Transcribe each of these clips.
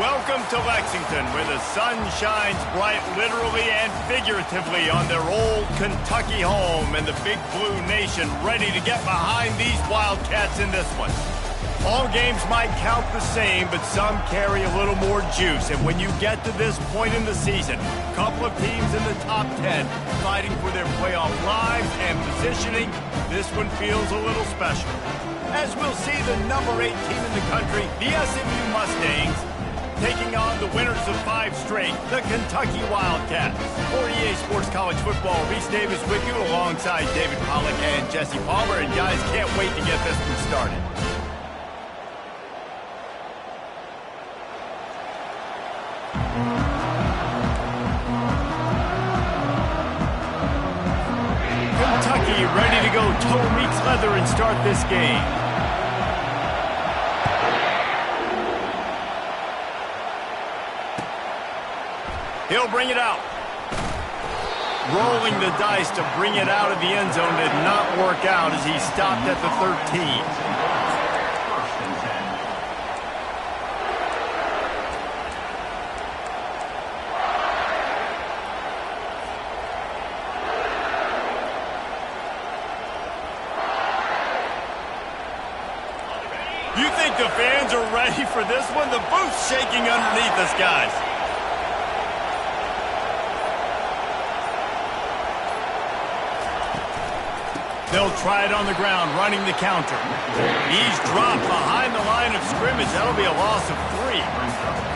Welcome to Lexington, where the sun shines bright literally and figuratively on their old Kentucky home, and the Big Blue Nation ready to get behind these Wildcats in this one. All games might count the same, but some carry a little more juice, and when you get to this point in the season, a couple of teams in the top 10 fighting for their playoff lives and positioning, this one feels a little special. As we'll see the number 8 team in the country, the SMU Mustangs, taking on the winners of 5 straight, the Kentucky Wildcats. For EA Sports College Football, Reese Davis with you alongside David Pollack and Jesse Palmer. And guys, can't wait to get this one started. Kentucky ready to go toe meets leather and start this game. He'll bring it out. Rolling the dice to bring it out of the end zone did not work out as he stopped at the 13. You think the fans are ready for this one? The booth's shaking underneath us, guys. They'll try it on the ground, running the counter. He's dropped behind the line of scrimmage. That'll be a loss of 3.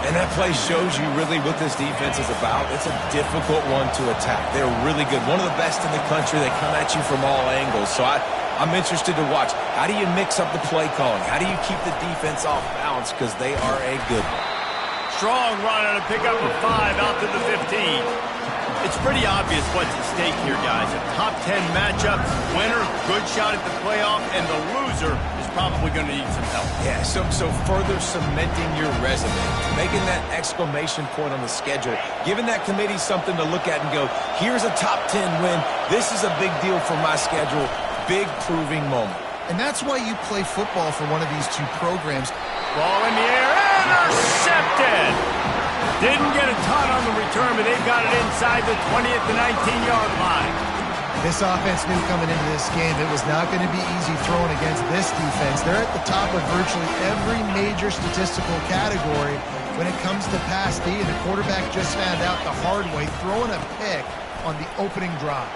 And that play shows you really what this defense is about. It's a difficult one to attack. They're really good. One of the best in the country. They come at you from all angles. So I'm interested to watch. How do you mix up the play calling? How do you keep the defense off balance? Because they are a good one. Strong run on a pickup of 5 out to the 15. It's pretty obvious what's at stake here, guys. A top 10 matchup, winner, good shot at the playoff, and the loser is probably going to need some help. Yeah, so further cementing your resume, making that exclamation point on the schedule, giving that committee something to look at and go, here's a top 10 win. This is a big deal for my schedule. Big proving moment. And that's why you play football for one of these 2 programs. Ball in the air, intercepted! Didn't get a ton on the return, but they've got it inside the 20 at the 19-yard line. This offense knew coming into this game it was not going to be easy throwing against this defense. They're at the top of virtually every major statistical category when it comes to pass D, and the quarterback just found out the hard way, throwing a pick on the opening drive.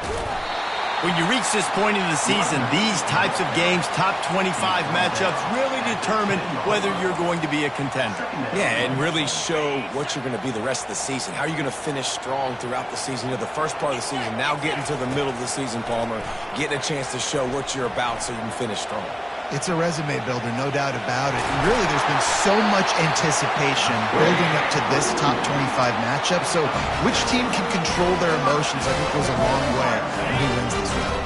When you reach this point in the season, these types of games, top 25 matchups, really determine whether you're going to be a contender. Yeah, and really show what you're going to be the rest of the season. How are you going to finish strong throughout the season? You know, the first part of the season, now getting to the middle of the season, Palmer, getting a chance to show what you're about so you can finish strong. It's a resume builder, no doubt about it. And really, there's been so much anticipation building up to this top 25 matchup. So which team can control their emotions, I think, goes a long way when he wins this one.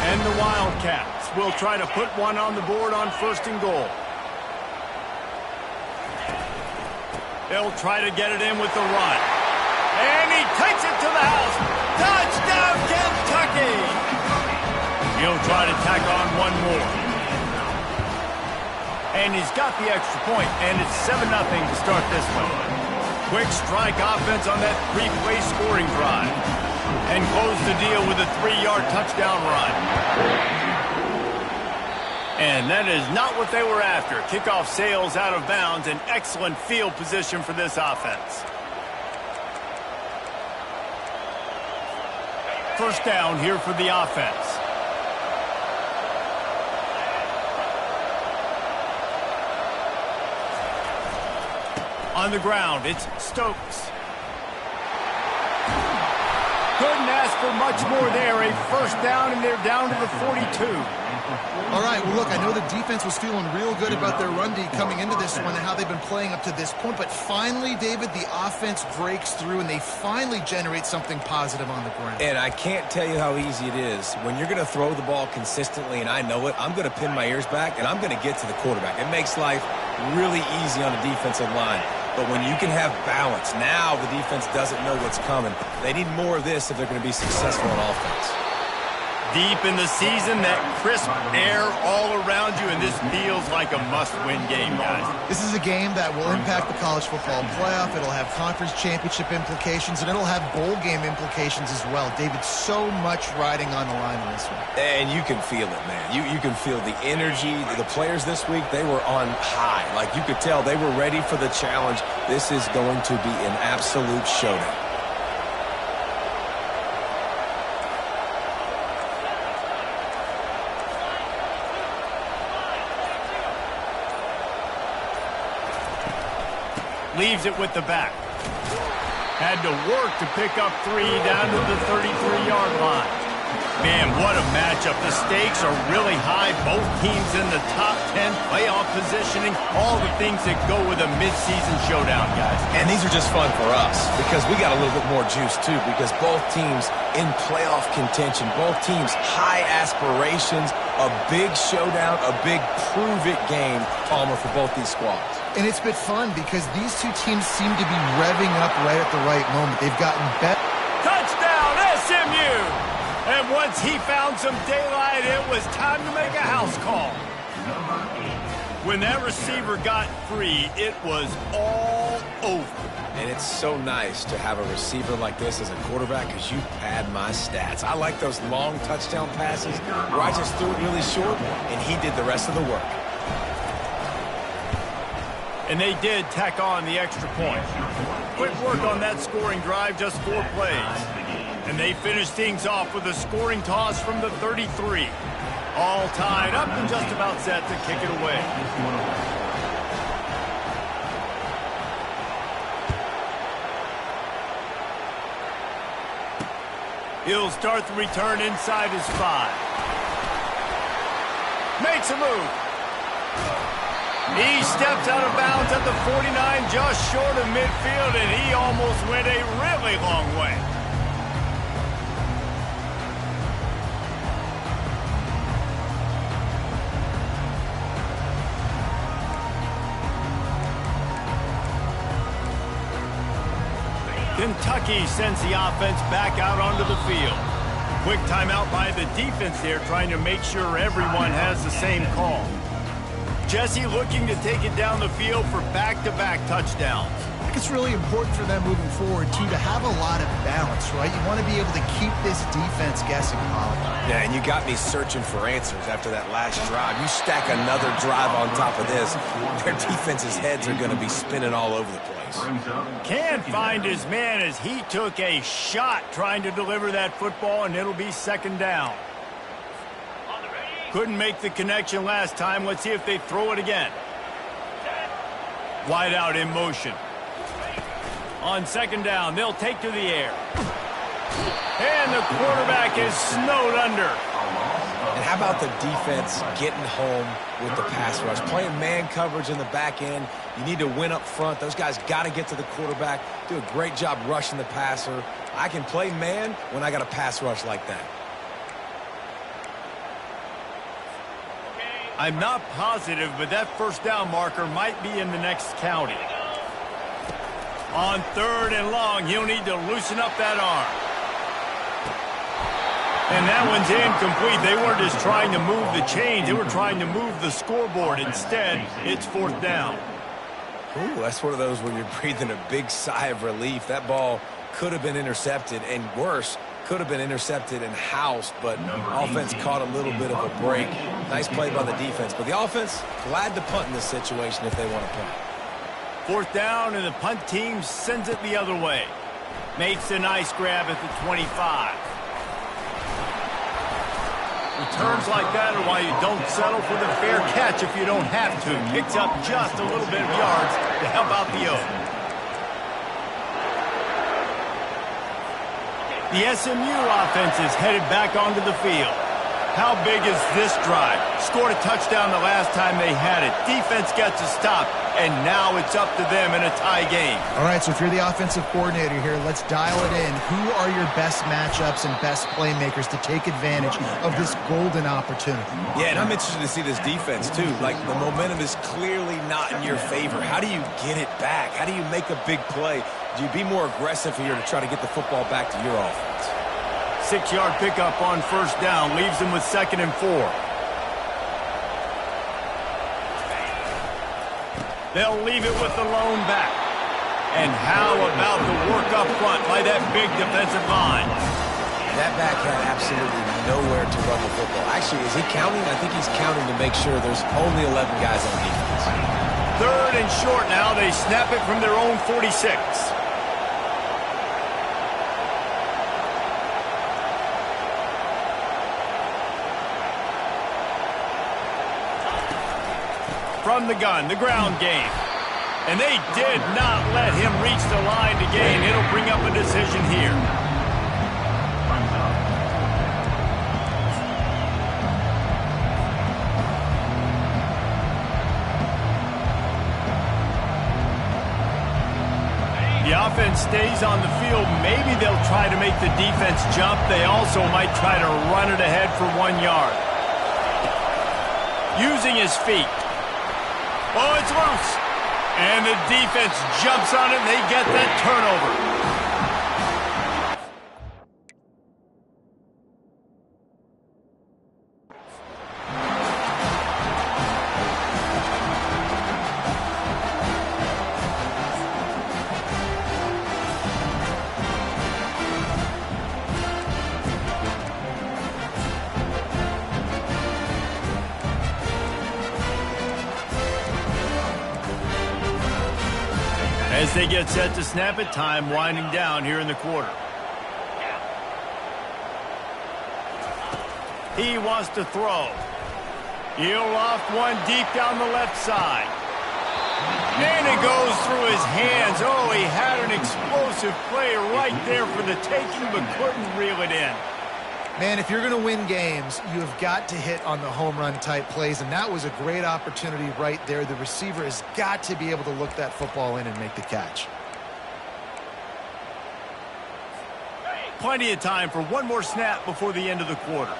And the Wildcats will try to put one on the board on 1st and goal. They'll try to get it in with the run. And he takes it to the house. Touchdown, Kentucky! He'll try to tack on one more. And he's got the extra point, and it's 7-0 to start this one. Quick strike offense on that 3-play scoring drive. And close the deal with a 3-yard touchdown run. And that is not what they were after. Kickoff sails out of bounds, and excellent field position for this offense. First down here for the offense. On the ground, it's Stokes. Couldn't ask for much more there. A first down, and they're down to the 42. All right, well, look, I know the defense was feeling real good about their run D coming into this one and how they've been playing up to this point. But finally, David, the offense breaks through, and they finally generate something positive on the ground. And I can't tell you how easy it is. When you're going to throw the ball consistently, and I know it, I'm going to pin my ears back, and I'm going to get to the quarterback. It makes life really easy on the defensive line. But when you can have balance, now the defense doesn't know what's coming. They need more of this if they're going to be successful on offense. Deep in the season, that crisp air all around you, and this feels like a must-win game, guys. This is a game that will impact the college football playoff. It'll have conference championship implications, and it'll have bowl game implications as well. David, so much riding on the line in this one. And you can feel it, man. You can feel the energy. The players this week, they were on high. Like, you could tell they were ready for the challenge. This is going to be an absolute showdown. Leaves it with the back. Had to work to pick up 3 down to the 33-yard line. Man, what a matchup. The stakes are really high. Both teams in the top 10, playoff positioning, all the things that go with a midseason showdown, guys. And these are just fun for us because we got a little bit more juice, too, because both teams in playoff contention, both teams high aspirations, a big showdown, a big prove-it game, Palmer, for both these squads. And it's been fun because these two teams seem to be revving up right at the right moment. They've gotten better. Touchdown, SMU! And once he found some daylight, it was time to make a house call. When that receiver got free, it was all over. And it's so nice to have a receiver like this as a quarterback because you pad my stats. I like those long touchdown passes where I just threw it really short, and he did the rest of the work. And they did tack on the extra point. Quick work on that scoring drive, just 4 plays. And they finished things off with a scoring toss from the 33. All tied up and just about set to kick it away. He'll start the return inside his 5. Makes a move. He steps out of bounds at the 49, just short of midfield, and he almost went a really long way. Kentucky sends the offense back out onto the field. Quick timeout by the defense there, trying to make sure everyone has the same call. Jesse looking to take it down the field for back-to-back touchdowns. I think it's really important for them moving forward, too, to have a lot of balance, right? You want to be able to keep this defense guessing, Colin. Yeah, and you got me searching for answers after that last drive. You stack another drive on top of this, their defense's heads are going to be spinning all over the place. Can't find his man as he took a shot trying to deliver that football, and it'll be 2nd down. Couldn't make the connection last time. Let's see if they throw it again. Wide out in motion. On 2nd down, they'll take to the air. And the quarterback is snowed under. And how about the defense getting home with the pass rush? Playing man coverage in the back end. You need to win up front. Those guys got to get to the quarterback. Do a great job rushing the passer. I can play man when I got a pass rush like that. I'm not positive, but that 1st down marker might be in the next county. On 3rd and long, he'll need to loosen up that arm. And that one's incomplete. They weren't just trying to move the chains. They were trying to move the scoreboard. Instead, it's 4th down. Ooh, that's one of those where you're breathing a big sigh of relief. That ball could have been intercepted, and worse, could have been intercepted and housed, but offense caught a little bit of a break. Nice play by the defense, but the offense glad to punt in this situation if they want to punt. 4th down, and the punt team sends it the other way. Makes a nice grab at the 25. Returns like that are why you don't settle for the fair catch if you don't have to. Picks up just a little bit of yards to help out the Oak. The SMU offense is headed back onto the field. How big is this drive? Scored a touchdown the last time they had it. Defense gets a stop, and now it's up to them in a tie game. All right, so if you're the offensive coordinator here, let's dial it in. Who are your best matchups and best playmakers to take advantage of this golden opportunity? Yeah, and I'm interested to see this defense, too. Like, the momentum is clearly not in your favor. How do you get it back? How do you make a big play? Do you be more aggressive here to try to get the football back to your offense? 6-yard pickup on first down leaves them with 2nd and 4. They'll leave it with the lone back. And how about the work up front by that big defensive line? That back had absolutely nowhere to run the football. Actually, is he counting? I think he's counting to make sure there's only 11 guys on defense. 3rd and short now. They snap it from their own 46. From the gun, the ground game. And they did not let him reach the line to gain. It'll bring up a decision here. The offense stays on the field. Maybe they'll try to make the defense jump. They also might try to run it ahead for 1 yard. Using his feet. Oh, it's loose. And the defense jumps on it, and they get that turnover. As they get set to snap it, time winding down here in the quarter. He wants to throw. He'll loft one deep down the left side. And it goes through his hands. Oh, he had an explosive play right there for the taking, but couldn't reel it in. Man, if you're going to win games, you have got to hit on the home run type plays, and that was a great opportunity right there. The receiver has got to be able to look that football in and make the catch. Plenty of time for one more snap before the end of the quarter.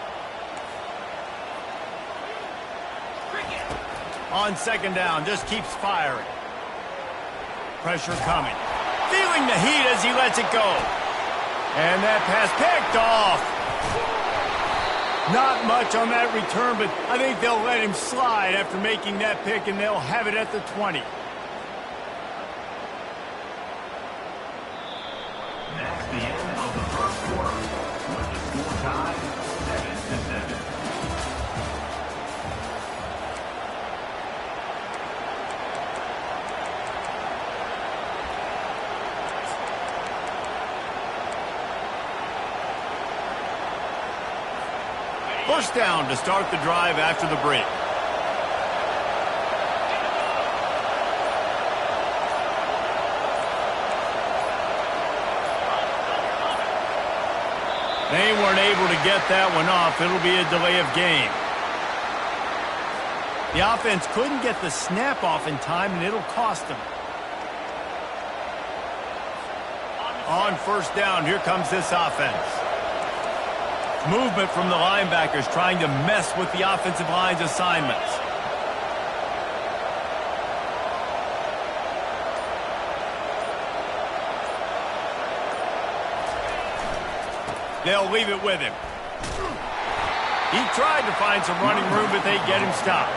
On 2nd down, just keeps firing. Pressure coming. Feeling the heat as he lets it go. And that pass picked off. Not much on that return, but I think they'll let him slide after making that pick, and they'll have it at the 20. That's the end of the first quarter. With the score tied 7-7. First down to start the drive after the break. They weren't able to get that one off. It'll be a delay of game. The offense couldn't get the snap off in time, and it'll cost them. On first down, here comes this offense. Movement from the linebackers trying to mess with the offensive line's assignments. They'll leave it with him. He tried to find some running room, but they get him stopped.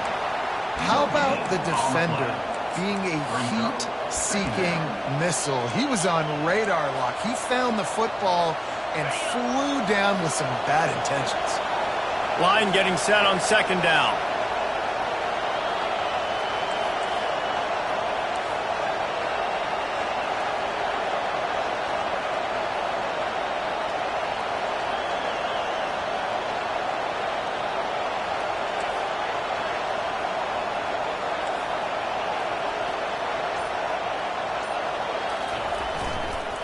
How about the defender being a heat-seeking missile? He was on radar lock. He found the football and flew down with some bad intentions. Line getting set on 2nd down.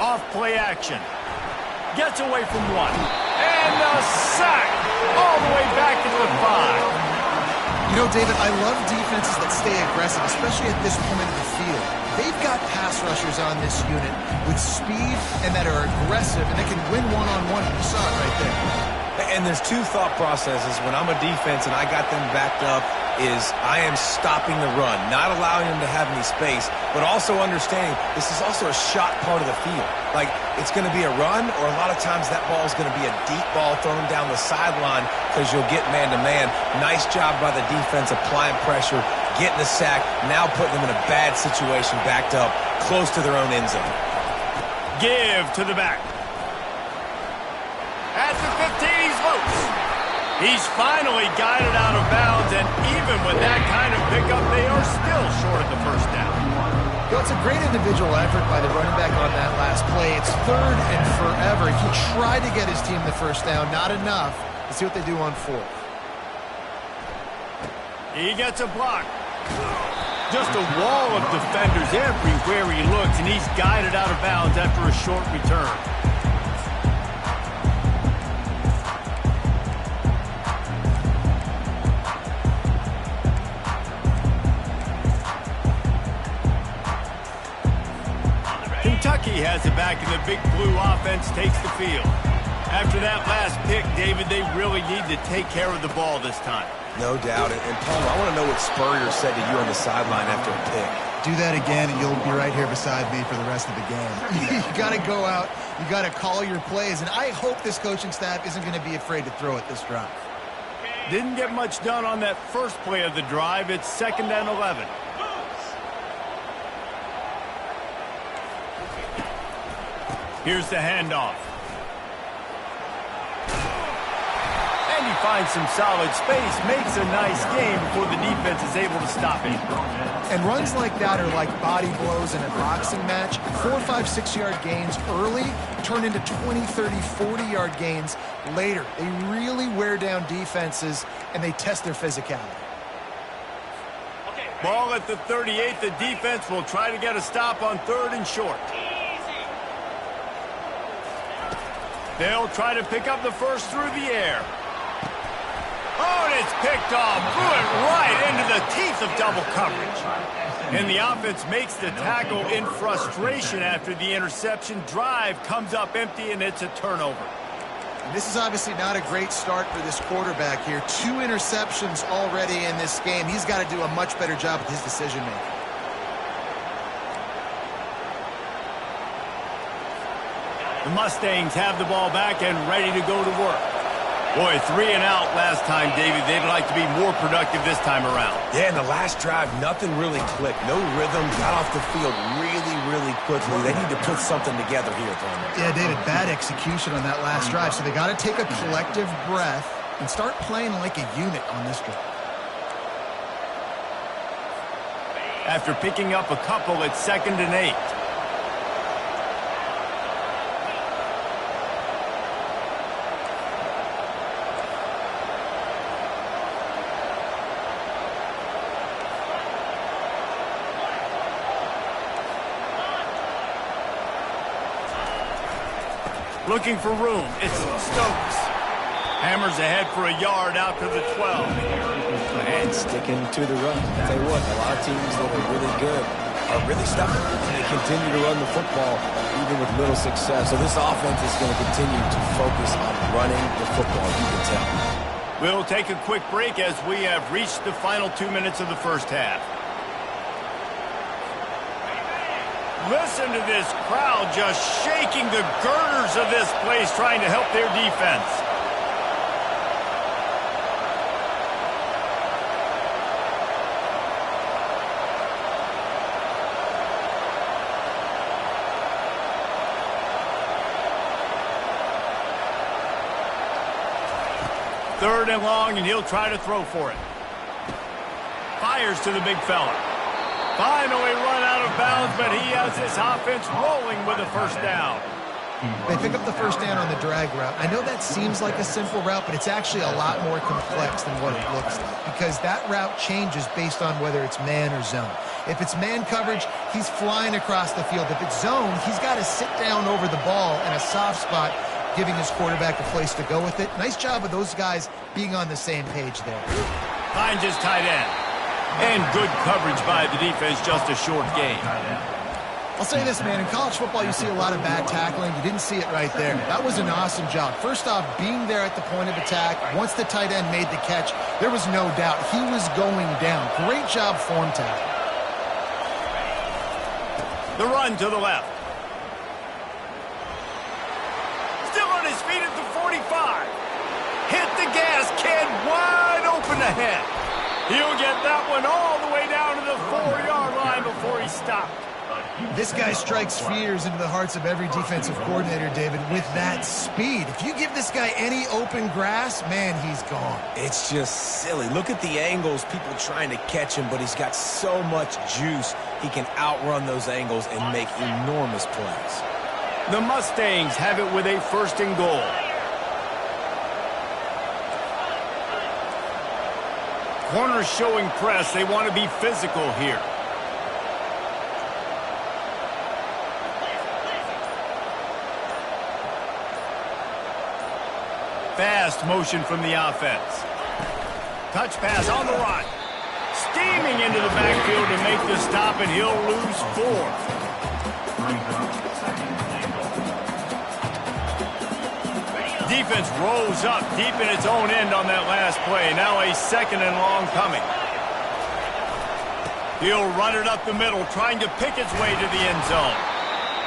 Off play action. Gets away from one. And a sack all the way back into the 5. You know, David, I love defenses that stay aggressive, especially at this point of the field. They've got pass rushers on this unit with speed and that are aggressive, and they can win one-on-one. You saw it right there. And there's two thought processes. When I'm a defense and I got them backed up, is I am stopping the run, not allowing them to have any space, but also understanding this is also a shot part of the field. Like, it's going to be a run, or a lot of times that ball is going to be a deep ball thrown down the sideline because you'll get man-to-man. Nice job by the defense applying pressure, getting the sack, now putting them in a bad situation, backed up, close to their own end zone. Give to the back. At the 15, he's loose. He's finally got it out of bounds, and even with that kind of pickup, they are still short of the first down. Well, it's a great individual effort by the running back on that last play. It's 3rd and forever. He tried to get his team the first down, not enough. Let's see what they do on 4th. He gets a block. Just a wall of defenders everywhere he looks, and he's guided out of bounds after a short return. Kentucky has it back, and the Big Blue offense takes the field. After that last pick, David, they really need to take care of the ball this time. No doubt. And Palmer, I want to know what Spurrier said to you on the sideline after a pick. Do that again, and you'll be right here beside me for the rest of the game. You got to go out. You got to call your plays, and I hope this coaching staff isn't going to be afraid to throw it this drive. Didn't get much done on that first play of the drive. It's 2nd and 11. Here's the handoff. And he finds some solid space, makes a nice game before the defense is able to stop him. And runs like that are like body blows in a boxing match. 4, 5, 6-yard gains early turn into 20, 30, 40-yard gains later. They really wear down defenses, and they test their physicality. Ball at the 38. The defense will try to get a stop on 3rd and short. They'll try to pick up the first through the air. Oh, and it's picked off. Blew it right into the teeth of double coverage. And the offense makes the tackle in frustration after the interception. Drive comes up empty, and it's a turnover. And this is obviously not a great start for this quarterback here. 2 interceptions already in this game. He's got to do a much better job with his decision-making. The Mustangs have the ball back and ready to go to work. Boy, 3 and out last time, David. They'd like to be more productive this time around. Yeah, in the last drive, nothing really clicked. No rhythm, got off the field really quickly. They need to put something together here, Tony. Yeah, David, bad execution on that last drive. So they got to take a collective breath and start playing like a unit on this drive. After picking up a couple, it's 2nd and 8. Looking for room. It's Stokes. Hammers ahead for a yard out to the 12. And sticking to the run. I'll tell you what, a lot of teams that are really good are really stubborn. They continue to run the football even with little success. So this offense is going to continue to focus on running the football, you can tell. We'll take a quick break as we have reached the final 2 minutes of the first half. Listen to this crowd just shaking the girders of this place, trying to help their defense. Third and long, and he'll try to throw for it. Fires to the big fella. Finally run out of bounds, but he has his offense rolling with a first down. They pick up the first down on the drag route. I know that seems like a simple route, but it's actually a lot more complex than what it looks like, because that route changes based on whether it's man or zone. If it's man coverage, he's flying across the field. If it's zone, he's got to sit down over the ball in a soft spot, giving his quarterback a place to go with it. Nice job of those guys being on the same page there. Finds his tight end. And good coverage by the defense, just a short gain. I'll say this, man. In college football, you see a lot of bad tackling. You didn't see it right there. That was an awesome job. First off, being there at the point of attack. Once the tight end made the catch, there was no doubt he was going down. Great job form tackle. The run to the left. Still on his feet at the 45. Hit the gas, kid. Wide open ahead. He'll get that one all the way down to the 4-yard line before he stopped. This guy strikes fears into the hearts of every defensive coordinator, David, with that speed. If you give this guy any open grass, man, he's gone. It's just silly. Look at the angles, people trying to catch him, but he's got so much juice. He can outrun those angles and make enormous plays. The Mustangs have it with a 1st and goal. Corners showing press. They want to be physical here. Fast motion from the offense. Touch pass on the run. Steaming into the backfield to make the stop, and he'll lose 4. Defense rolls up deep in its own end on that last play. Now a 2nd and long coming. He'll run it up the middle, trying to pick its way to the end zone.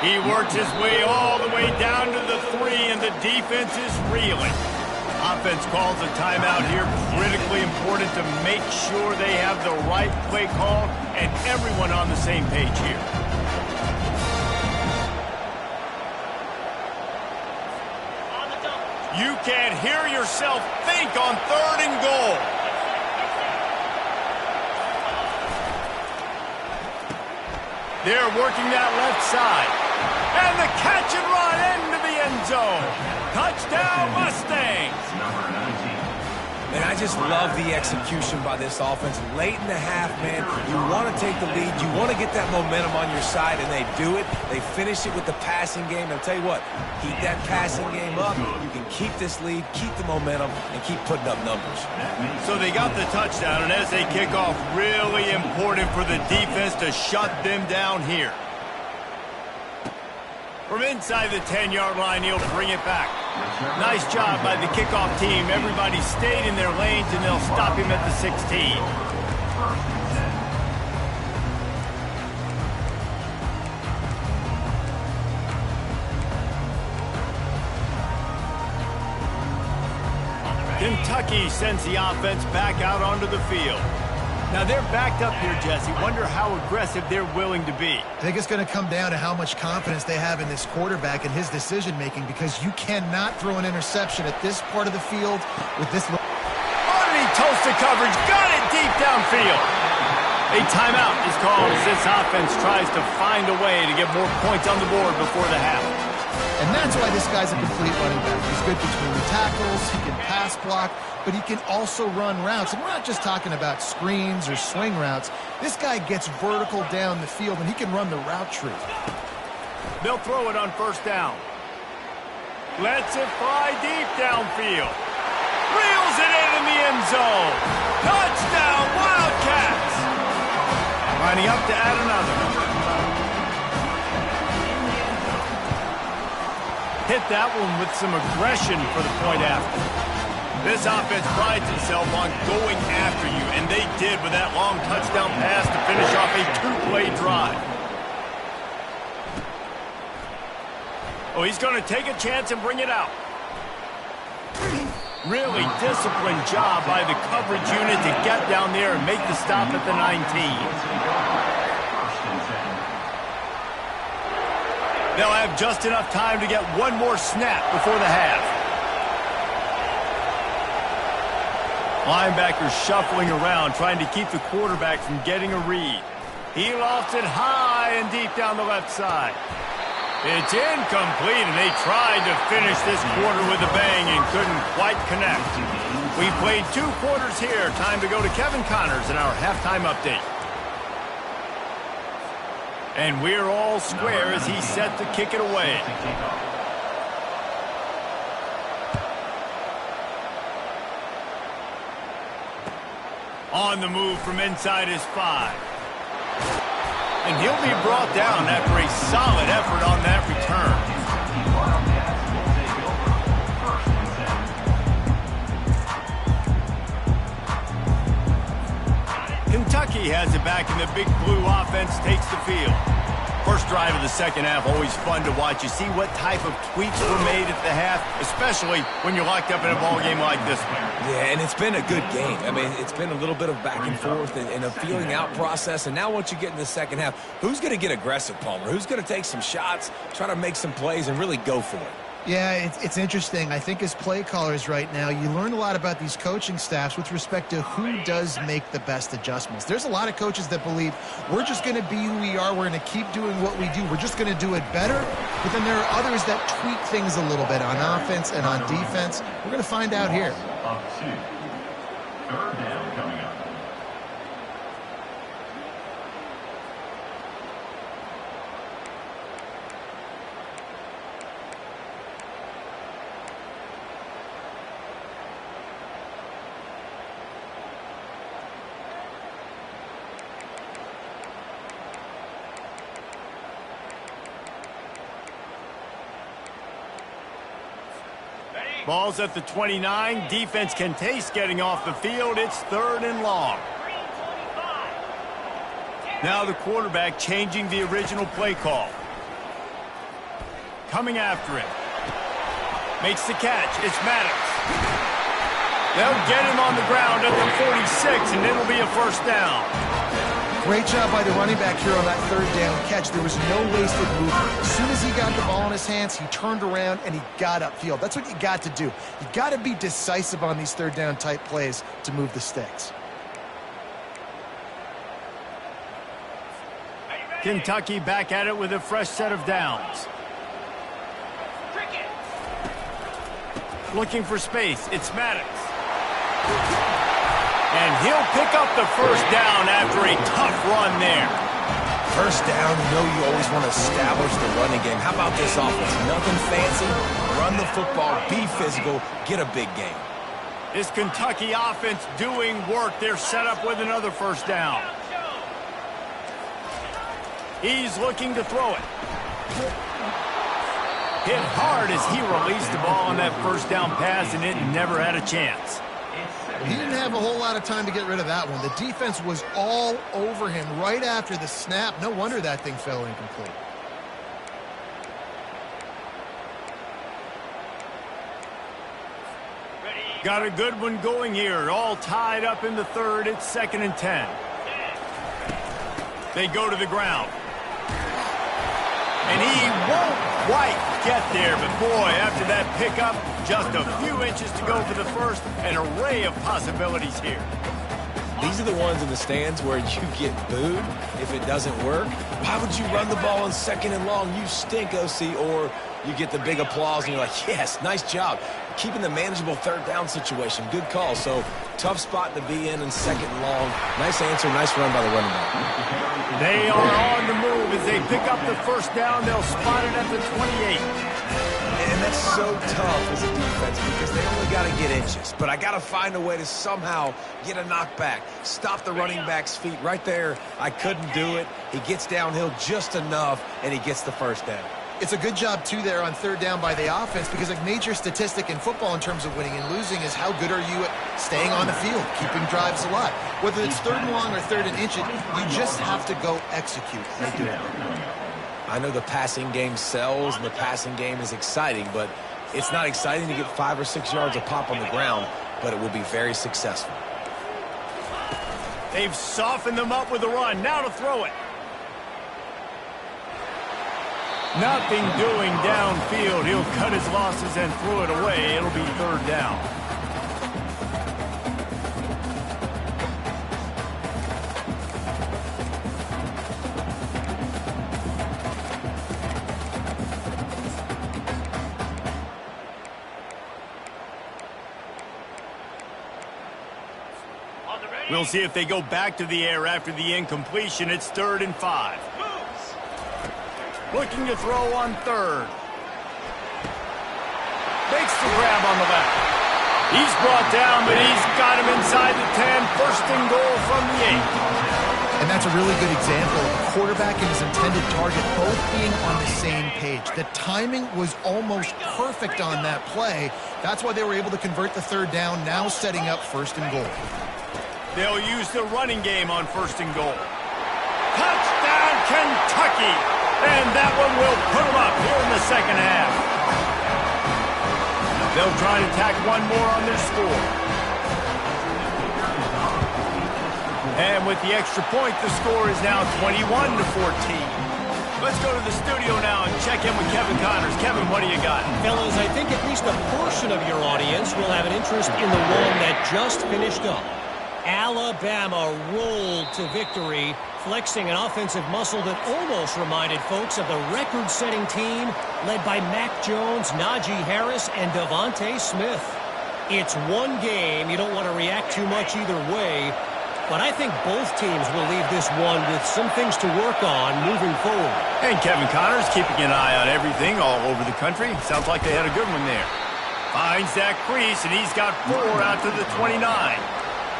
He works his way all the way down to the 3, and the defense is reeling. Offense calls a timeout here. Critically important to make sure they have the right play call and everyone on the same page here. You can't hear yourself think on 3rd and goal. They're working that left side. And the catch and run into the end zone. Touchdown, Mustangs. And I just love the execution by this offense. Late in the half, man, you want to take the lead. You want to get that momentum on your side, and they do it. They finish it with the passing game. And I'll tell you what, keep that passing game up. You can keep this lead, keep the momentum, and keep putting up numbers. So they got the touchdown, and as they kick off, really important for the defense to shut them down here. From inside the 10-yard line, he'll bring it back. Nice job by the kickoff team. Everybody stayed in their lanes, and they'll stop him at the 16. Kentucky sends the offense back out onto the field. Now they're backed up here, Jesse. Wonder how aggressive they're willing to be. I think it's going to come down to how much confidence they have in this quarterback and his decision-making, because you cannot throw an interception at this part of the field with this. Underneath toasted coverage, got it deep downfield. A timeout is called as this offense tries to find a way to get more points on the board before the half. And that's why this guy's a complete running back. He's good between the tackles, he can pass block, but he can also run routes. And we're not just talking about screens or swing routes. This guy gets vertical down the field, and he can run the route tree. They'll throw it on 1st down. Lets it fly deep downfield. Reels it in the end zone. Touchdown, Wildcats! Lining up to add another. Hit that one with some aggression for the point after. This offense prides itself on going after you, and they did with that long touchdown pass to finish off a 2-play drive. Oh, he's going to take a chance and bring it out. Really disciplined job by the coverage unit to get down there and make the stop at the 19. They'll have just enough time to get one more snap before the half. Linebackers shuffling around, trying to keep the quarterback from getting a read. He lofts it high and deep down the left side. It's incomplete, and they tried to finish this quarter with a bang and couldn't quite connect. We played 2 quarters here. Time to go to Kevin Connors in our halftime update. And we're all square as he's set to kick it away. On the move from inside his 5. And he'll be brought down after a solid effort on that return. Kentucky has it back, and the Big Blue offense takes the field. First drive of the second half, always fun to watch. You see what type of tweaks were made at the half, especially when you're locked up in a ball game like this one. Yeah, and it's been a good game. I mean, it's been a little bit of back and forth and a feeling out process. And now once you get in the second half, who's going to get aggressive, Palmer? Who's going to take some shots, try to make some plays, and really go for it? Yeah, it's interesting. I think as play callers right now, you learn a lot about these coaching staffs with respect to who does make the best adjustments. There's a lot of coaches that believe we're just going to be who we are. We're going to keep doing what we do. We're just going to do it better. But then there are others that tweak things a little bit on offense and on defense. We're going to find out here. Up 2. Third down coming up. Ball's at the 29. Defense can taste getting off the field. It's 3rd and long. Now the quarterback changing the original play call. Coming after him. Makes the catch. It's Maddox. They'll get him on the ground at the 46, and it'll be a first down. Great job by the running back here on that 3rd down catch. There was no wasted movement. As soon as he got the ball in his hands, he turned around and he got upfield. That's what you got to do. You got to be decisive on these 3rd down type plays to move the sticks. Kentucky back at it with a fresh set of downs. Looking for space. It's Maddox. And he'll pick up the first down after a tough run there. First down, you know you always want to establish the running game. How about this offense? Nothing fancy. Run the football, be physical, get a big game. This Kentucky offense doing work. They're set up with another first down. He's looking to throw it. Hit hard as he released the ball on that first down pass, and it never had a chance. He didn't have a whole lot of time to get rid of that one. The defense was all over him right after the snap. No wonder that thing fell incomplete. Got a good one going here. All tied up in the 3rd. It's 2nd and 10. They go to the ground. And he won't quite get there, but boy, after that pickup, just a few inches to go for the first. An array of possibilities here. These are the ones in the stands where you get booed if it doesn't work. Why would you run the ball on 2nd and long? You stink, OC. Or you get the big applause and you're like, yes, nice job. Keeping the manageable 3rd down situation. Good call. So tough spot to be in 2nd and long. Nice answer, nice run by the running back. They are on the move as they pick up the first down. They'll spot it at the 28. And that's so tough as a defense because they only got to get inches. But I got to find a way to somehow get a knockback, stop the running back's feet. Right there, I couldn't do it. He gets downhill just enough, and he gets the first down. It's a good job, too, there on 3rd down by the offense because a major statistic in football in terms of winning and losing is how good are you at staying on the field, keeping drives alive. Whether it's 3rd and long or 3rd and inches, you just have to go execute. They do it. I know the passing game sells and the passing game is exciting, but it's not exciting to get 5 or 6 yards a pop on the ground, but it will be very successful. They've softened them up with a run. Now to throw it. Nothing doing downfield. He'll cut his losses and throw it away. It'll be 3rd down. We'll see if they go back to the air after the incompletion. It's 3rd and 5. Looking to throw on 3rd. Makes the grab on the left. He's brought down, but he's got him inside the 10. 1st and goal from the 8. And that's a really good example of a quarterback and his intended target both being on the same page. The timing was almost perfect on that play. That's why they were able to convert the third down, now setting up first and goal. They'll use the running game on first and goal. Touchdown, Kentucky! And that one will put them up here in the second half. They'll try to tack one more on their score. And with the extra point, the score is now 21-14. Let's go to the studio now and check in with Kevin Connors. Kevin, what do you got? Fellas, I think at least a portion of your audience will have an interest in the one that just finished up. Alabama rolled to victory, flexing an offensive muscle that almost reminded folks of the record-setting team led by Mac Jones, Najee Harris, and Devontae Smith. It's one game. You don't want to react too much either way, but I think both teams will leave this one with some things to work on moving forward. And Kevin Connors keeping an eye on everything all over the country. Sounds like they had a good one there. Finds that crease, and he's got 4 out to the 29.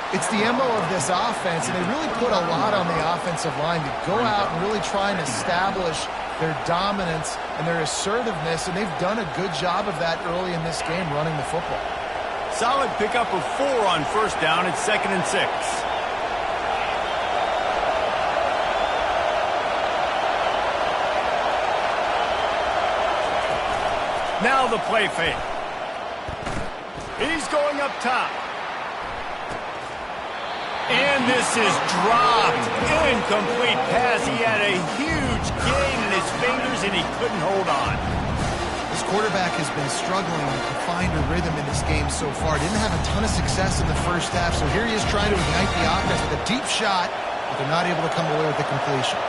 It's the MO of this offense, and they really put a lot on the offensive line to go out and really try and establish their dominance and their assertiveness, and they've done a good job of that early in this game running the football. Solid pickup of 4 on first down. It's 2nd and 6. Now the play fake. He's going up top. And this is dropped. Incomplete pass. He had a huge gain in his fingers, and he couldn't hold on. This quarterback has been struggling to find a rhythm in this game so far. Didn't have a ton of success in the first half, so here he is trying to ignite the offense with a deep shot, but they're not able to come away with the completion.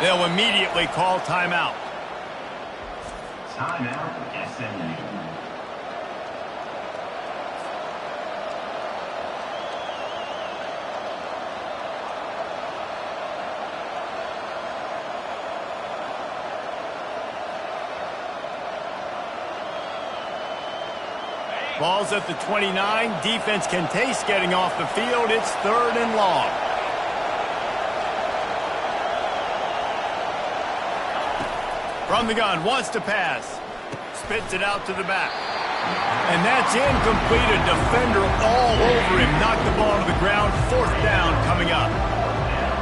They'll immediately call timeout. Timeout, SMU. Ball's at the 29. Defense can taste getting off the field. It's 3rd and long. From the gun, wants to pass. Spits it out to the back. And that's incomplete. A defender all over him. Knocked the ball to the ground. 4th down coming up.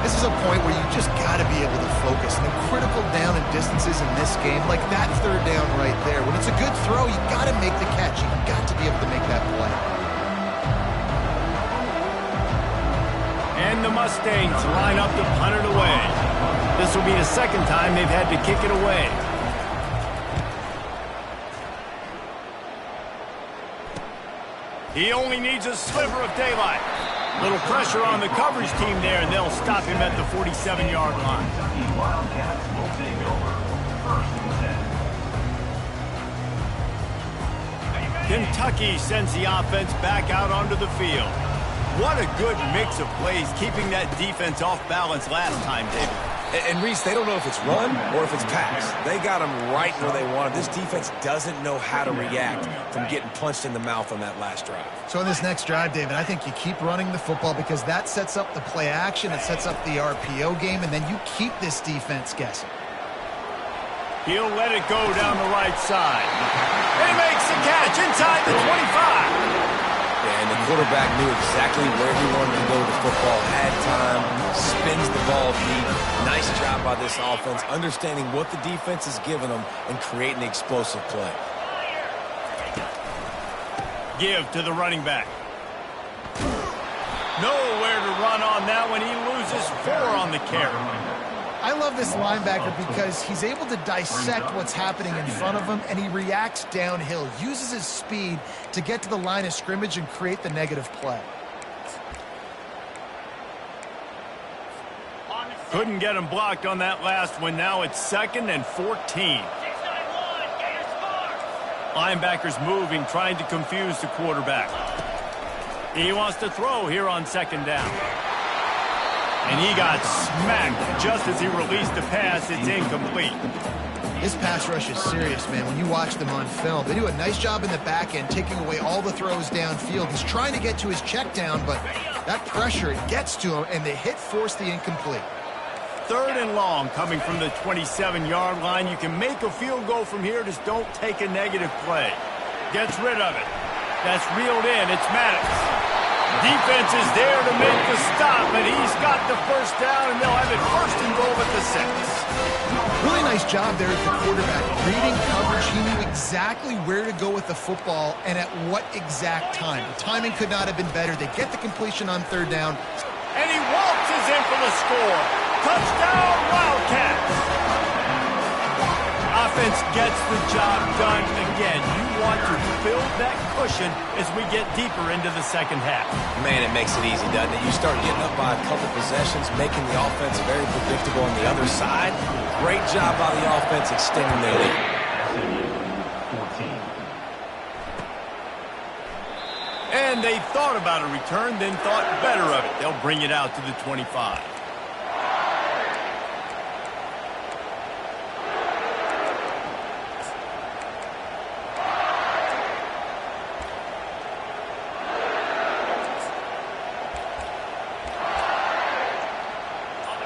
This is a point where you just got to be able to focus. And the critical down and distances in this game, like that 3rd down right there. When it's a good throw, you got to make the catch. You got to be able to make that play. And the Mustangs line up to punt it away. This will be the 2nd time they've had to kick it away. He only needs a sliver of daylight. Little pressure on the coverage team there, and they'll stop him at the 47-yard line. Wildcats will take over 1st and 10. Kentucky sends the offense back out onto the field. What a good mix of plays, keeping that defense off balance last time, David. And Reese, they don't know if it's run or if it's pass. They got them right where they want them. This defense doesn't know how to react from getting punched in the mouth on that last drive. So in this next drive, David, I think you keep running the football because that sets up the play action, it sets up the RPO game, and then you keep this defense guessing. He'll let it go down the right side. And he makes the catch inside the 25. Yeah, and the quarterback knew exactly where he wanted to go with the football, had time, spins the ball deep. Nice job by this offense, understanding what the defense is giving them and creating the explosive play. Give to the running back. Nowhere to run on that one. He loses 4 on the carry. I love this linebacker because he's able to dissect what's happening in front of him, and he reacts downhill, uses his speed to get to the line of scrimmage and create the negative play. Couldn't get him blocked on that last one. Now it's 2nd and 14. Linebackers moving, trying to confuse the quarterback. He wants to throw here on 2nd down. And he got smacked just as he released the pass. It's incomplete. This pass rush is serious, man. When you watch them on film, they do a nice job in the back end, taking away all the throws downfield. He's trying to get to his check down, but that pressure, it gets to him, and the hit forced the incomplete. 3rd and long coming from the 27-yard line. You can make a field goal from here. Just don't take a negative play. Gets rid of it. That's reeled in. It's Maddox. Defense is there to make the stop, and he's got the 1st down, and they'll have it 1st and goal at the 6. Really nice job there at the quarterback. Reading coverage, he knew exactly where to go with the football and at what exact time. The timing could not have been better. They get the completion on 3rd down. And he waltzes in for the score. Touchdown, Wildcats! Offense gets the job done again. You want to build that cushion as we get deeper into the 2nd half. Man, it makes it easy, doesn't it? You start getting up by a couple possessions, making the offense very predictable on the other side. Great job by the offense extending their lead. And they thought about a return, then thought better of it. They'll bring it out to the 25.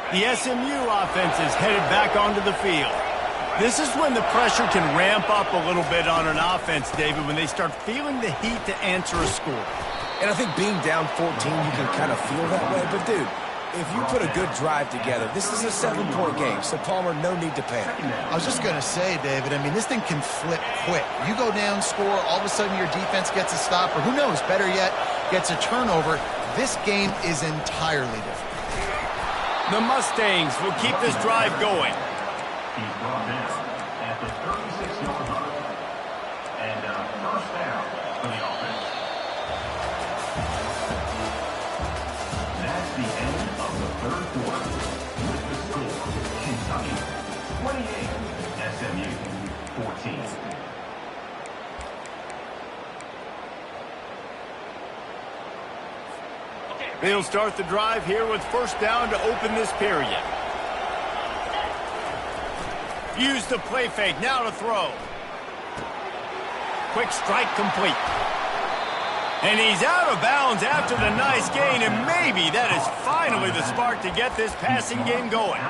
The SMU offense is headed back onto the field. This is when the pressure can ramp up a little bit on an offense, David, when they start feeling the heat to answer a score. And I think being down 14, you can kind of feel that way. But, dude, if you put a good drive together, this is a 7-point game. So, Palmer, no need to panic. I was just going to say, David, I mean, this thing can flip quick. You go down, score, all of a sudden your defense gets a stop, or who knows, better yet, gets a turnover. This game is entirely different. The Mustangs will keep this drive going. He's brought down at the 36-yard line. And 1st down for the offense. That's the end of the 3rd quarter. With the score, Kentucky 28, SMU 14. They'll start the drive here with 1st down to open this period. Use the play fake, now to throw. Quick strike complete. And he's out of bounds after the nice gain, and maybe that is finally the spark to get this passing game going.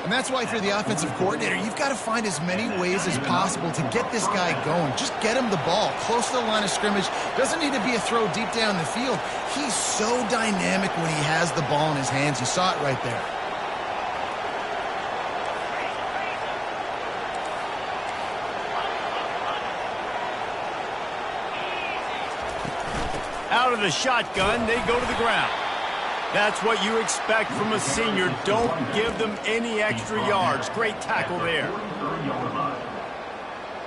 And that's why if you're the offensive coordinator, you've got to find as many ways as possible to get this guy going. Just get him the ball close to the line of scrimmage. Doesn't need to be a throw deep down the field. He's so dynamic when he has the ball in his hands. You saw it right there. Out of the shotgun, they go to the ground. That's what you expect from a senior. Don't give them any extra yards. Great tackle there.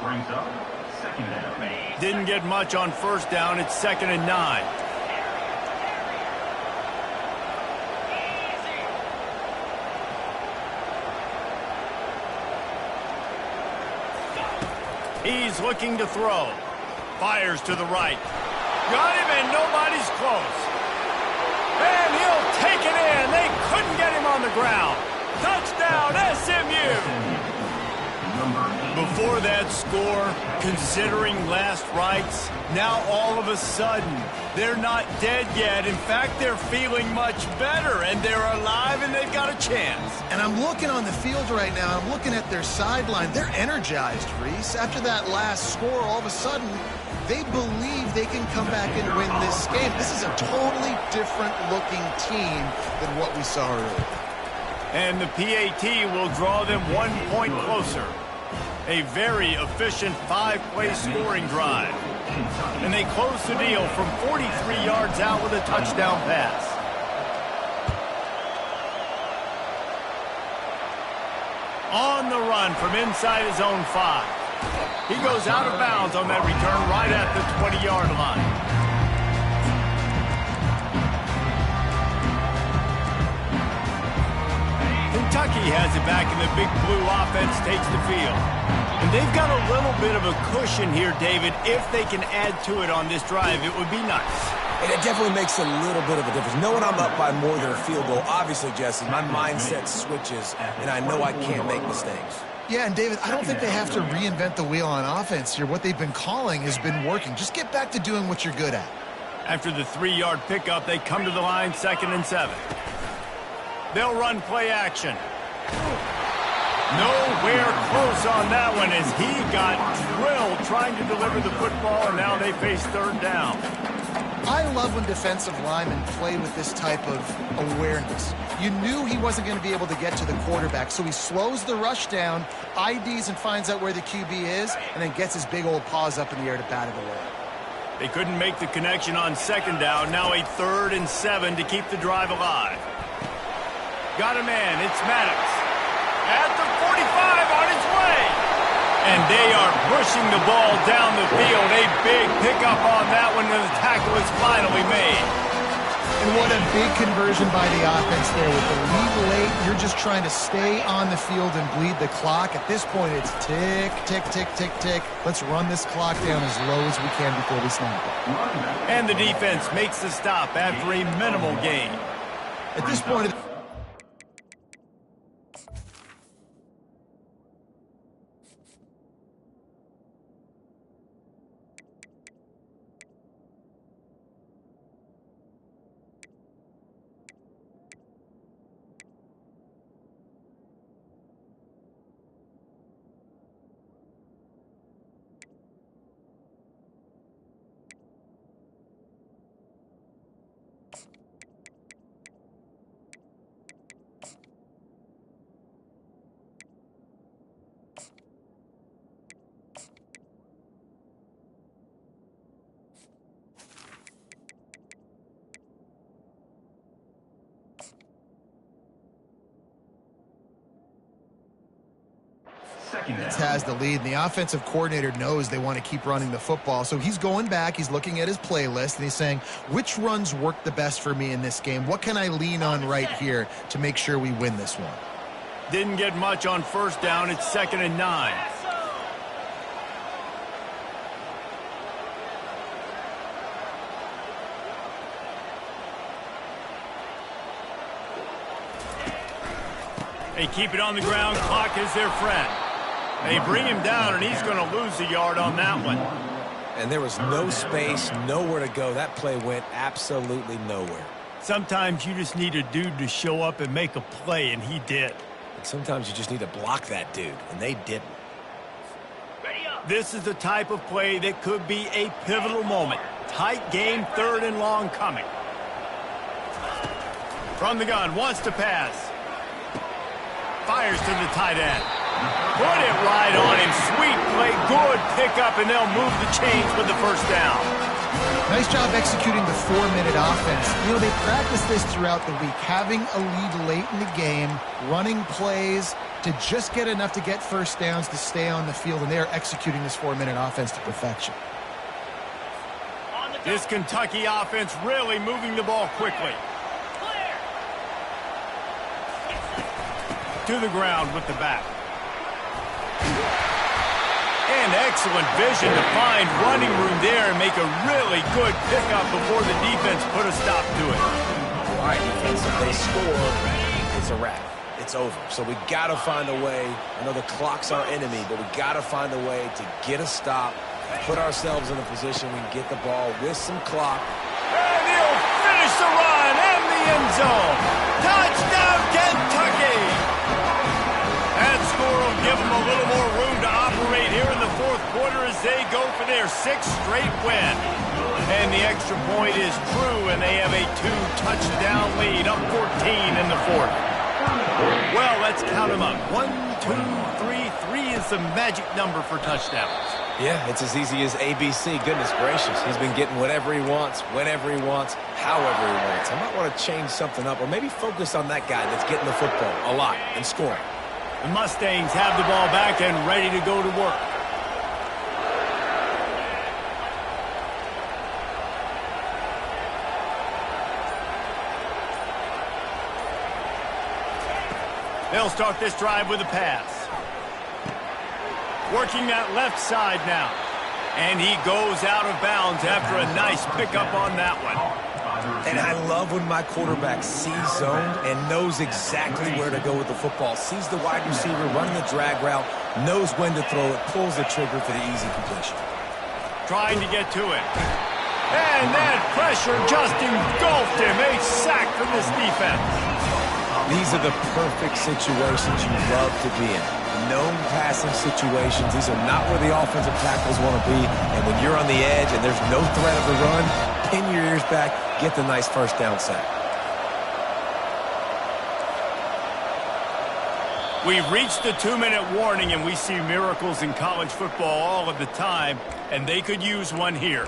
Brings up 2nd down. Didn't get much on 1st down. It's 2nd and 9. He's looking to throw. Fires to the right. Got him, and nobody's close. And he'll take it in. They couldn't get him on the ground. Touchdown, SMU. Before that score, considering last rites, now all of a sudden, they're not dead yet. In fact, they're feeling much better, and they're alive, and they've got a chance. And I'm looking on the field right now. I'm looking at their sideline. They're energized, Reese. After that last score, all of a sudden, they believe they can come back and win this game. This is a totally different-looking team than what we saw earlier. And the PAT will draw them 1 point closer. A very efficient 5-play scoring drive. And they close the deal from 43 yards out with a touchdown pass. On the run from inside his own 5. He goes out of bounds on that return right at the 20-yard line. has it back, and the Big Blue offense takes the field. And they've got a little bit of a cushion here, David. If they can add to it on this drive, it would be nice. And it definitely makes a little bit of a difference. Knowing I'm up by more than a field goal, obviously, Jesse, my mindset switches, and I know I can't make mistakes. Yeah, and David, I don't think they have to reinvent the wheel on offense here. What they've been calling has been working. Just get back to doing what you're good at. After the 3-yard pickup, they come to the line, 2nd and 7. They'll run play action. Nowhere close on that one as he got drilled trying to deliver the football, and now they face 3rd down. I love when defensive linemen play with this type of awareness. You knew he wasn't going to be able to get to the quarterback, so he slows the rush down, IDs and finds out where the QB is, and then gets his big old paws up in the air to bat it away. They couldn't make the connection on 2nd down. Now a 3rd and 7 to keep the drive alive. Got a man. It's Maddox. At the 45 on his way. And they are pushing the ball down the field. A big pickup on that one, and the tackle is finally made. And what a big conversion by the offense there. With the lead late, you're just trying to stay on the field and bleed the clock. At this point, it's tick, tick, tick, tick, tick. Let's run this clock down as low as we can before we snap it. And the defense makes the stop after a minimal gain. At this point... has the lead, and the offensive coordinator knows they want to keep running the football, so he's going back, he's looking at his playlist, and he's saying, which runs work the best for me in this game? What can I lean on right here to make sure we win this one? Didn't get much on 1st down. It's 2nd and 9. They keep it on the ground. Clock is their friend. They bring him down, and he's going to lose a yard on that one. And there was no space, nowhere to go. That play went absolutely nowhere. Sometimes you just need a dude to show up and make a play, and he did. And sometimes you just need to block that dude, and they didn't. This is the type of play that could be a pivotal moment. Tight game, 3rd and long coming. From the gun, wants to pass. Fires to the tight end. Put it right on him. Sweet play. Good pickup, and they'll move the chains with the 1st down. Nice job executing the 4-minute offense. You know, they practiced this throughout the week, having a lead late in the game, running plays to just get enough to get 1st downs to stay on the field, and they're executing this 4-minute offense to perfection. This Kentucky offense really moving the ball quickly. To the ground with the back. And excellent vision to find running room there and make a really good pickup before the defense put a stop to it. All right, defense, if they score, it's a wrap. It's over. So we got to find a way. I know the clock's our enemy, but we got to find a way to get a stop, put ourselves in a position we can get the ball with some clock. And he'll finish the run in the end zone. Touchdown, Kentucky! That score will give them a little more room to operate here in the 4th quarter as they go for their 6th straight win. And the extra point is true, and they have a 2-touchdown lead, up 14 in the 4th. Well, let's count them up. 1, 2, 3. 3 is the magic number for touchdowns. Yeah, it's as easy as ABC. Goodness gracious. He's been getting whatever he wants, whenever he wants, however he wants. I might want to change something up or maybe focus on that guy that's getting the football a lot and scoring. The Mustangs have the ball back and ready to go to work. They'll start this drive with a pass. Working that left side now. And he goes out of bounds after a nice pickup on that one. And I love when my quarterback sees zone and knows exactly where to go with the football. Sees the wide receiver running the drag route, knows when to throw it, pulls the trigger for the easy completion. Trying to get to it. And that pressure just engulfed him. A sack from this defense. These are the perfect situations you love to be in. Known passing situations. These are not where the offensive tackles want to be. And when you're on the edge and there's no threat of a run, pin your ears back, get the nice first down sack. We've reached the 2-minute warning, and we see miracles in college football all of the time, and they could use one here.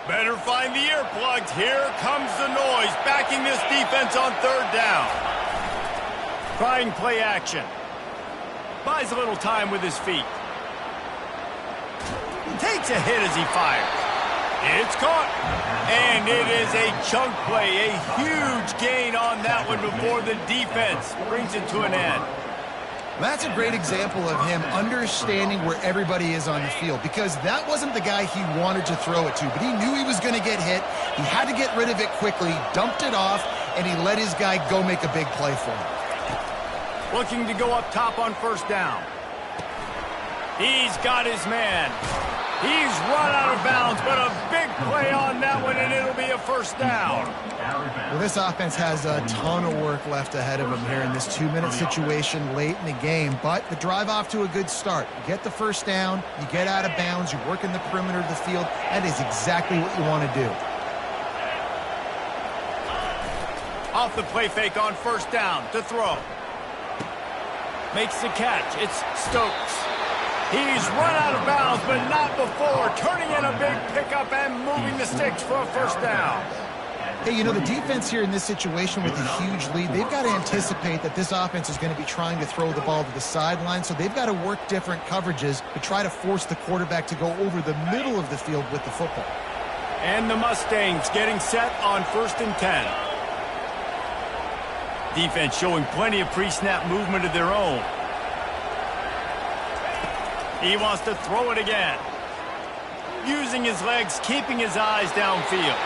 Better find the earplugs. Here comes the noise, backing this defense on third down. Trying play action. Buys a little time with his feet. Takes a hit as he fires. It's caught. And it is a chunk play, a huge gain on that one before the defense brings it to an end. That's a great example of him understanding where everybody is on the field, because that wasn't the guy he wanted to throw it to, but he knew he was going to get hit. He had to get rid of it quickly, dumped it off, and he let his guy go make a big play for him. Looking to go up top on first down. He's got his man. He's run out of bounds, but a big play on that one, and it'll be a first down. Well, this offense has a ton of work left ahead of them here in this 2-minute situation late in the game, but the drive off to a good start. You get the first down, you get out of bounds, you work in the perimeter of the field. That is exactly what you want to do. Off the play fake on first down to throw. Makes the catch. It's Stokes. He's run out of bounds, but not before. Turning in a big pickup and moving the sticks for a first down. Hey, you know, the defense here in this situation with a huge lead, they've got to anticipate that this offense is going to be trying to throw the ball to the sideline, so they've got to work different coverages to try to force the quarterback to go over the middle of the field with the football. And the Mustangs getting set on 1st and 10. Defense showing plenty of pre-snap movement of their own. He wants to throw it again. Using his legs, keeping his eyes downfield.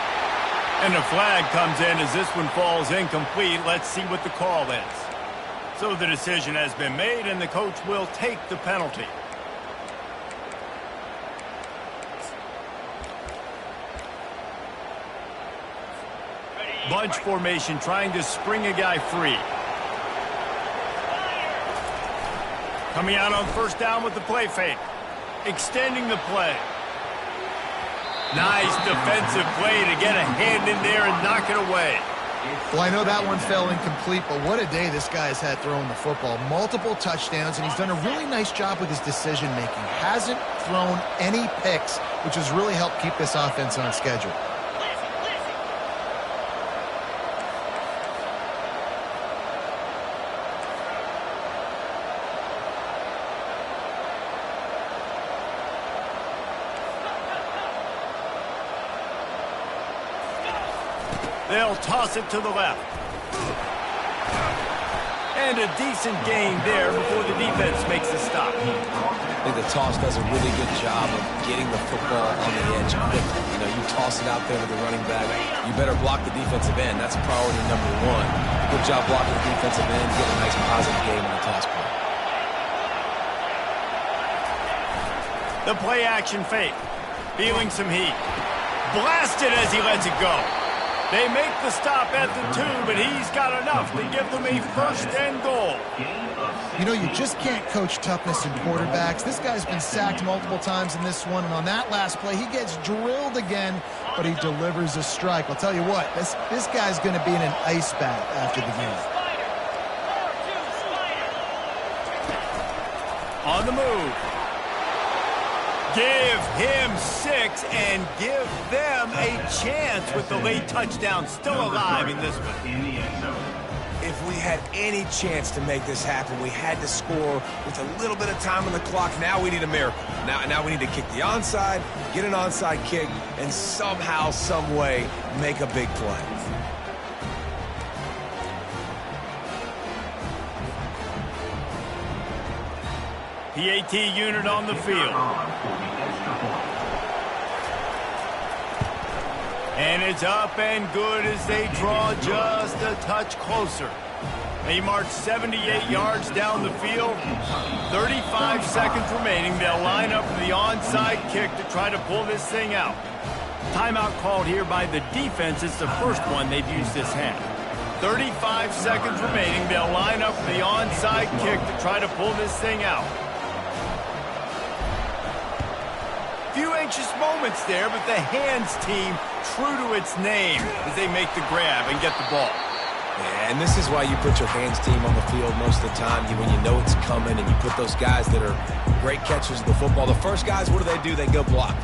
And the flag comes in as this one falls incomplete. Let's see what the call is. So the decision has been made, and the coach will take the penalty. Bunch formation, trying to spring a guy free. Coming out on first down with the play fake. Extending the play. Nice defensive play to get a hand in there and knock it away. Well, I know that one fell incomplete, but what a day this guy has had throwing the football. Multiple touchdowns, and he's done a really nice job with his decision-making. Hasn't thrown any picks, which has really helped keep this offense on schedule. They'll toss it to the left. And a decent gain there before the defense makes a stop. I think the toss does a really good job of getting the football on the edge quickly. You know, you toss it out there to the running back, you better block the defensive end. That's priority number one. Good job blocking the defensive end, get a nice positive game on the toss play. The play action fake. Feeling some heat. Blasted as he lets it go. They make the stop at the 2, but he's got enough to give them a first and goal. You know, you just can't coach toughness in quarterbacks. This guy's been sacked multiple times in this one, and on that last play, he gets drilled again, but he delivers a strike. I'll tell you what, this guy's going to be in an ice bath after the game. On the move. Give him 6 and give them a chance with the late touchdown still alive in this one. In the end zone. If we had any chance to make this happen, we had to score with a little bit of time on the clock. Now we need a miracle. Now we need to kick the onside, get an onside kick, and somehow, some way, make a big play. PAT unit on the field. And it's up and good as they draw just a touch closer. They march 78 yards down the field. 35 seconds remaining. They'll line up for the onside kick to try to pull this thing out. Timeout called here by the defense. It's the first one they've used this half. 35 seconds remaining. They'll line up for the onside kick to try to pull this thing out. Few anxious moments there, but the hands team true to its name as they make the grab and get the ball. Yeah, and this is why you put your hands team on the field most of the time. When you know it's coming and you put those guys that are great catchers of the football. The first guys, what do? They go block.